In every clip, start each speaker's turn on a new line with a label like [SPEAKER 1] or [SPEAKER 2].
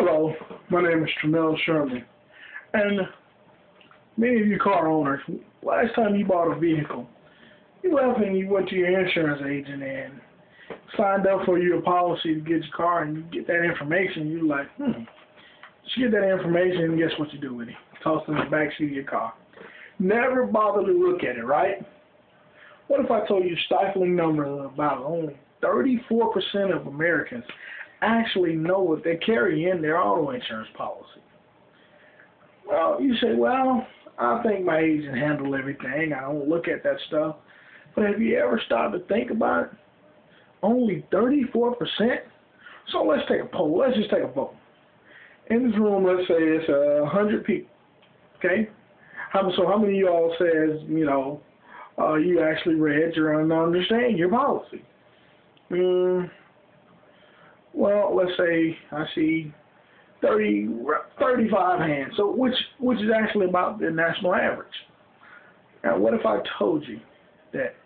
[SPEAKER 1] Hello, my name is Tremell Sherman, and many of you car owners, last time you bought a vehicle, you left and you went to your insurance agent and signed up for your policy to get your car, and you get that information, you're like, you get that information, and guess what you do with it? Toss it in the backseat of your car. Never bother to look at it, right? What if I told you a stifling number of about only 34% of Americans actually know what they carry in their auto insurance policy? Well, you say, well, I think my agent handled everything. I don't look at that stuff. But have you ever started to think about it? Only 34%? So let's take a poll. Let's just take a vote. In this room, let's say it's 100 people, okay? So how many of y'all says, you actually read and understand your policy? Well, let's say I see 35 hands, so which is actually about the national average. Now, what if I told you that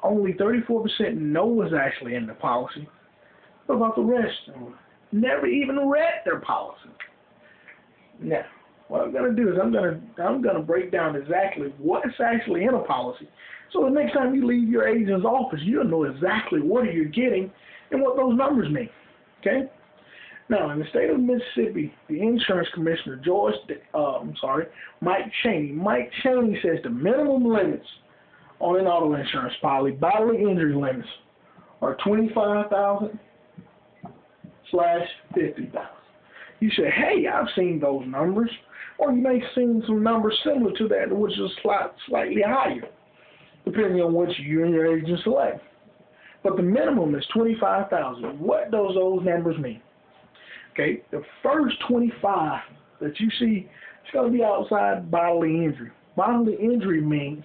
[SPEAKER 1] only 34% know what's actually in the policy? What about the rest? Never even read their policy. Now, what I'm going to do is I'm going to break down exactly what's actually in a policy, so the next time you leave your agent's office, you'll know exactly what you're getting and what those numbers mean. Okay? Now, in the state of Mississippi, the insurance commissioner, Mike Cheney says the minimum limits on an auto insurance policy, bodily injury limits, are $25,000 / $50,000. You say, hey, I've seen those numbers, or you may have seen some numbers similar to that, which is slightly higher, depending on which you and your agent select. But the minimum is $25,000. What does those numbers mean? Okay, the first 25 that you see, it's going to be outside bodily injury. Bodily injury means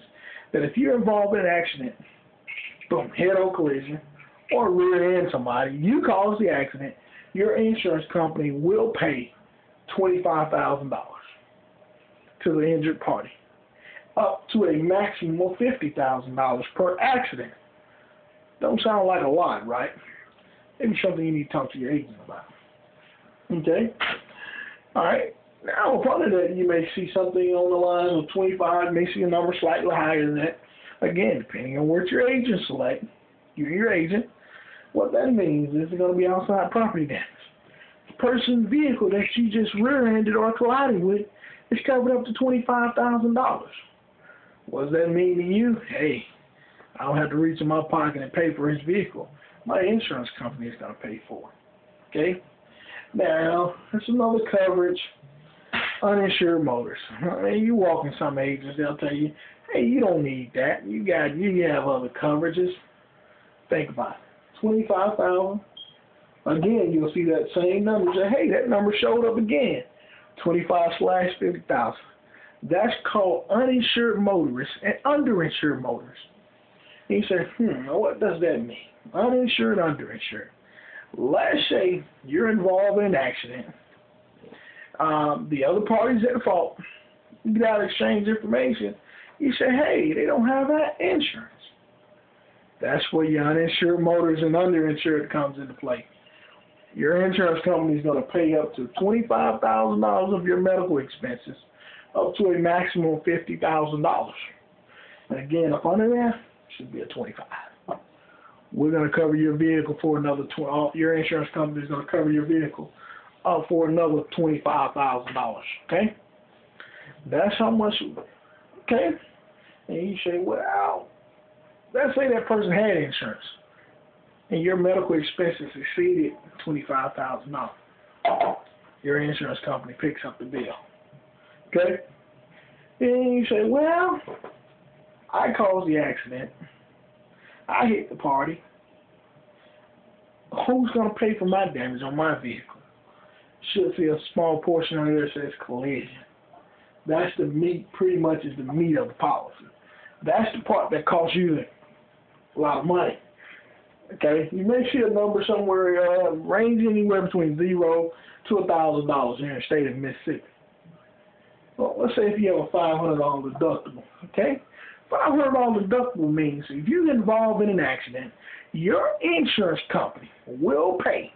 [SPEAKER 1] that if you're involved in an accident, boom, head-on collision, or rear-end somebody, you cause the accident, your insurance company will pay $25,000 to the injured party, up to a maximum of $50,000 per accident. Don't sound like a lot, right? Maybe something you need to talk to your agent about. Okay? All right. Now, in front of that, you may see something on the lines of 25, you may see a number slightly higher than that. Again, depending on what your agent select, you and your agent, what that means is it's going to be outside property damage. The person's vehicle that you just rear-ended or collided with is covered up to $25,000. What does that mean to you? Hey, I don't have to reach in my pocket and pay for his vehicle. My insurance company is going to pay for it. Okay? Now, there's another coverage, uninsured motorists. I mean, you walk in some agents, they'll tell you, hey, you don't need that. You have other coverages. Think about it. $25,000. Again, you'll see that same number. Say, hey, that number showed up again. $25,000 / $50,000. That's called uninsured motorists and underinsured motorists. And you say, what does that mean? Uninsured, underinsured. Let's say you're involved in an accident. The other party's at fault. You got to exchange information. You say, hey, they don't have that insurance. That's where your uninsured motorists and underinsured comes into play. Your insurance company is going to pay up to $25,000 of your medical expenses, up to a maximum of $50,000. And again, up under that, should be a $25,000. We're going to cover your vehicle for another your insurance company is going to cover your vehicle for another $25,000. Okay? That's how much. Okay? And you say, well, let's say that person had insurance, and your medical expenses exceeded $25,000. Your insurance company picks up the bill. Okay? And you say, well, I caused the accident. I hit the party. Who's going to pay for my damage on my vehicle? Should see a small portion on there that says collision. That's the meat, pretty much is the meat of the policy. That's the part that costs you a lot of money. Okay? You may see a number somewhere, range anywhere between $0 to $1,000 here in the state of Mississippi. Well, let's say if you have a $500 deductible. Okay? $500 deductible means if you get involved in an accident, your insurance company will pay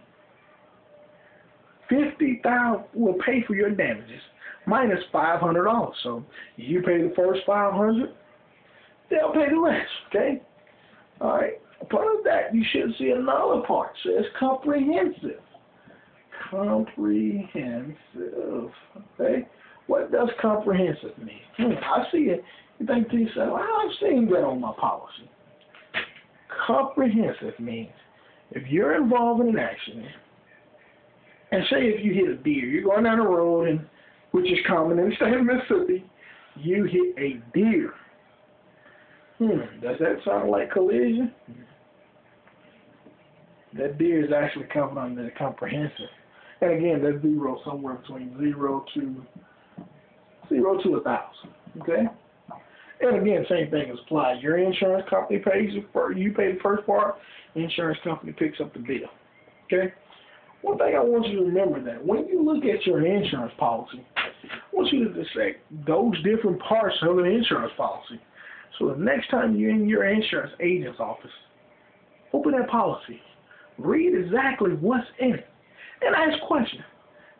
[SPEAKER 1] $50,000 will pay for your damages minus $500. So you pay the first $500, they'll pay the rest. Okay. All right. Part of that, you should see another part. It says comprehensive. Comprehensive. Okay. What does comprehensive mean? I see it. You think to yourself, well, I've seen that on my policy. Comprehensive means if you're involved in an accident, and say if you hit a deer, you're going down the road, and which is common in the state of Mississippi, you hit a deer. Does that sound like collision? That deer is actually covered under the comprehensive. And again, that's zero, somewhere between 0 to 1,000. Okay? And again, same thing is applied. Your insurance company pays you pay the first part, the insurance company picks up the bill. Okay? One thing I want you to remember that when you look at your insurance policy, I want you to dissect those different parts of the insurance policy. So the next time you're in your insurance agent's office, open that policy, read exactly what's in it, and ask questions.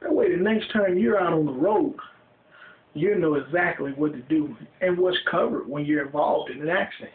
[SPEAKER 1] That way the next time you're out on the road, you know exactly what to do and what's covered when you're involved in an accident.